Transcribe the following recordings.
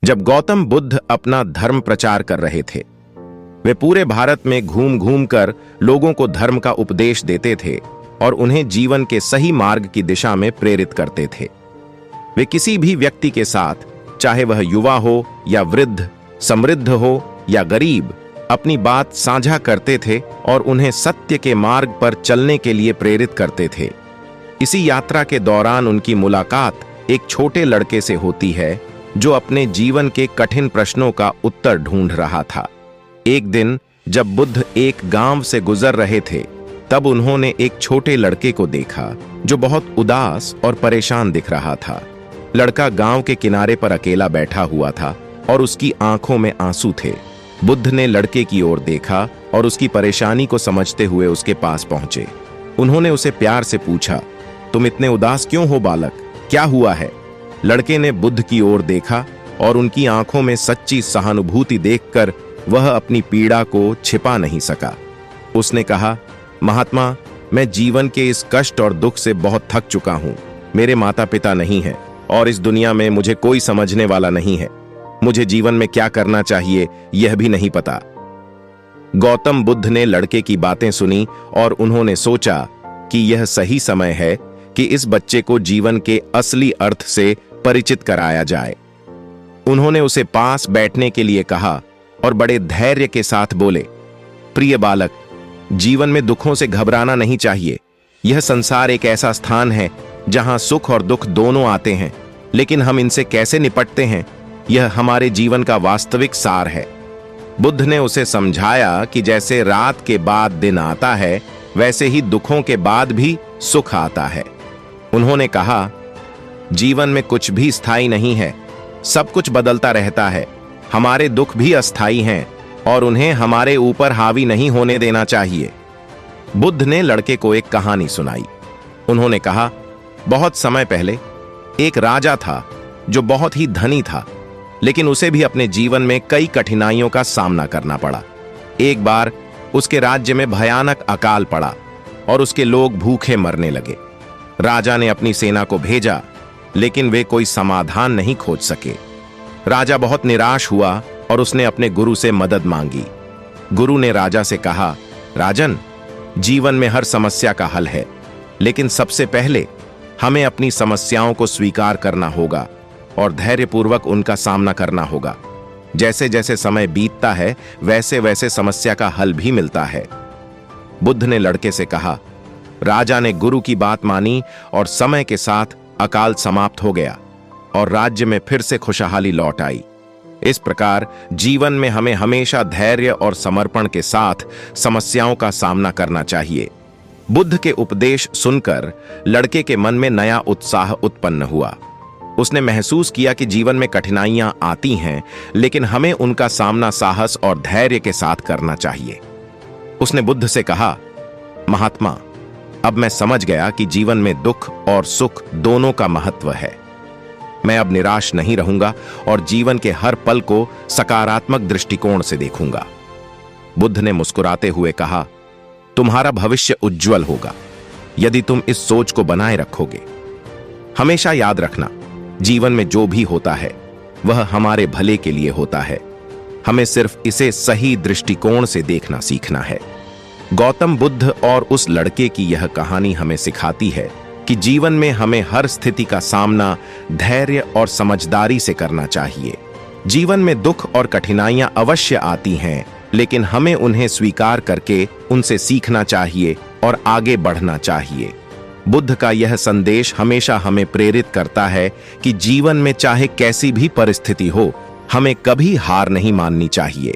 जब गौतम बुद्ध अपना धर्म प्रचार कर रहे थे, वे पूरे भारत में घूम घूम कर लोगों को धर्म का उपदेश देते थे और उन्हें जीवन के सही मार्ग की दिशा में प्रेरित करते थे। वे किसी भी व्यक्ति के साथ, चाहे वह युवा हो या वृद्ध, समृद्ध हो या गरीब, अपनी बात साझा करते थे और उन्हें सत्य के मार्ग पर चलने के लिए प्रेरित करते थे। इसी यात्रा के दौरान उनकी मुलाकात एक छोटे लड़के से होती है जो अपने जीवन के कठिन प्रश्नों का उत्तर ढूंढ रहा था। एक दिन जब बुद्ध एक गांव से गुजर रहे थे, तब उन्होंने एक छोटे लड़के को देखा जो बहुत उदास और परेशान दिख रहा था। लड़का गांव के किनारे पर अकेला बैठा हुआ था और उसकी आंखों में आंसू थे। बुद्ध ने लड़के की ओर देखा और उसकी परेशानी को समझते हुए उसके पास पहुंचे। उन्होंने उसे प्यार से पूछा, तुम इतने उदास क्यों हो बालक, क्या हुआ है? लड़के ने बुद्ध की ओर देखा और उनकी आंखों में सच्ची सहानुभूति देखकर वह अपनी पीड़ा को छिपा नहीं सका। उसने कहा, महात्मा, मैं जीवन के इस कष्ट और दुख से बहुत थक चुका हूं। मेरे माता पिता नहीं है और इस दुनिया में मुझे कोई समझने वाला नहीं है। मुझे जीवन में क्या करना चाहिए यह भी नहीं पता। गौतम बुद्ध ने लड़के की बातें सुनी और उन्होंने सोचा कि यह सही समय है कि इस बच्चे को जीवन के असली अर्थ से परिचित कराया जाए। उन्होंने उसे पास बैठने के लिए कहा और बड़े धैर्य के साथ बोले, प्रिय बालक, जीवन में दुखों से घबराना नहीं चाहिए। यह संसार एक ऐसा स्थान है जहां सुख और दुख दोनों आते हैं, लेकिन हम इनसे कैसे निपटते हैं, यह हमारे जीवन का वास्तविक सार है। बुद्ध ने उसे समझाया कि जैसे रात के बाद दिन आता है, वैसे ही दुखों के बाद भी सुख आता है। उन्होंने कहा, जीवन में कुछ भी स्थायी नहीं है, सब कुछ बदलता रहता है। हमारे दुख भी अस्थायी हैं और उन्हें हमारे ऊपर हावी नहीं होने देना चाहिए। बुद्ध ने लड़के को एक कहानी सुनाई। उन्होंने कहा, बहुत समय पहले एक राजा था जो बहुत ही धनी था, लेकिन उसे भी अपने जीवन में कई कठिनाइयों का सामना करना पड़ा। एक बार उसके राज्य में भयानक अकाल पड़ा और उसके लोग भूखे मरने लगे। राजा ने अपनी सेना को भेजा, लेकिन वे कोई समाधान नहीं खोज सके। राजा बहुत निराश हुआ और उसने अपने गुरु से मदद मांगी। गुरु ने राजा से कहा, राजन, जीवन में हर समस्या का हल है, लेकिन सबसे पहले हमें अपनी समस्याओं को स्वीकार करना होगा और धैर्यपूर्वक उनका सामना करना होगा। जैसे जैसे समय बीतता है, वैसे वैसे समस्या का हल भी मिलता है। बुद्ध ने लड़के से कहा। राजा ने गुरु की बात मानी और समय के साथ अकाल समाप्त हो गया और राज्य में फिर से खुशहाली लौट आई। इस प्रकार जीवन में हमें हमेशा धैर्य और समर्पण के साथ समस्याओं का सामना करना चाहिए। बुद्ध के उपदेश सुनकर लड़के के मन में नया उत्साह उत्पन्न हुआ। उसने महसूस किया कि जीवन में कठिनाइयां आती हैं, लेकिन हमें उनका सामना साहस और धैर्य के साथ करना चाहिए। उसने बुद्ध से कहा, महात्मा, अब मैं समझ गया कि जीवन में दुख और सुख दोनों का महत्व है। मैं अब निराश नहीं रहूंगा और जीवन के हर पल को सकारात्मक दृष्टिकोण से देखूंगा। बुद्ध ने मुस्कुराते हुए कहा, तुम्हारा भविष्य उज्जवल होगा यदि तुम इस सोच को बनाए रखोगे। हमेशा याद रखना, जीवन में जो भी होता है वह हमारे भले के लिए होता है। हमें सिर्फ इसे सही दृष्टिकोण से देखना सीखना है। गौतम बुद्ध और उस लड़के की यह कहानी हमें सिखाती है कि जीवन में हमें हर स्थिति का सामना धैर्य और समझदारी से करना चाहिए। जीवन में दुख और कठिनाइयां अवश्य आती हैं, लेकिन हमें उन्हें स्वीकार करके उनसे सीखना चाहिए और आगे बढ़ना चाहिए। बुद्ध का यह संदेश हमेशा हमें प्रेरित करता है कि जीवन में चाहे कैसी भी परिस्थिति हो, हमें कभी हार नहीं माननी चाहिए।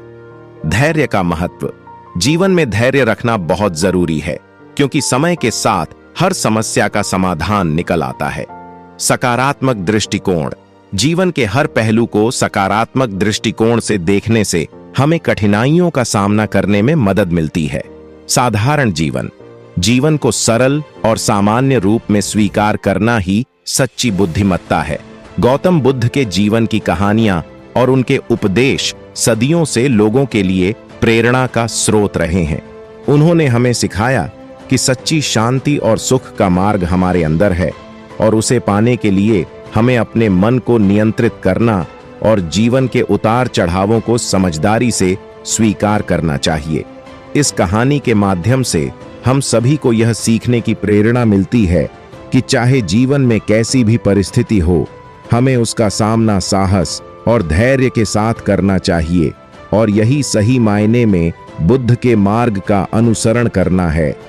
धैर्य का महत्व। जीवन में धैर्य रखना बहुत जरूरी है, क्योंकि समय के साथ हर समस्या का समाधान निकल आता है। सकारात्मक दृष्टिकोण। जीवन के हर पहलू को सकारात्मक दृष्टिकोण से देखने से हमें कठिनाइयों का सामना करने में मदद मिलती है। साधारण जीवन। जीवन को सरल और सामान्य रूप में स्वीकार करना ही सच्ची बुद्धिमत्ता है। गौतम बुद्ध के जीवन की कहानियां और उनके उपदेश सदियों से लोगों के लिए प्रेरणा का स्रोत रहे हैं। उन्होंने हमें सिखाया कि सच्ची शांति और सुख का मार्ग हमारे अंदर है और उसे पाने के लिए हमें अपने मन को नियंत्रित करना और जीवन के उतार चढ़ावों को समझदारी से स्वीकार करना चाहिए। इस कहानी के माध्यम से हम सभी को यह सीखने की प्रेरणा मिलती है कि चाहे जीवन में कैसी भी परिस्थिति हो, हमें उसका सामना साहस और धैर्य के साथ करना चाहिए और यही सही मायने में बुद्ध के मार्ग का अनुसरण करना है।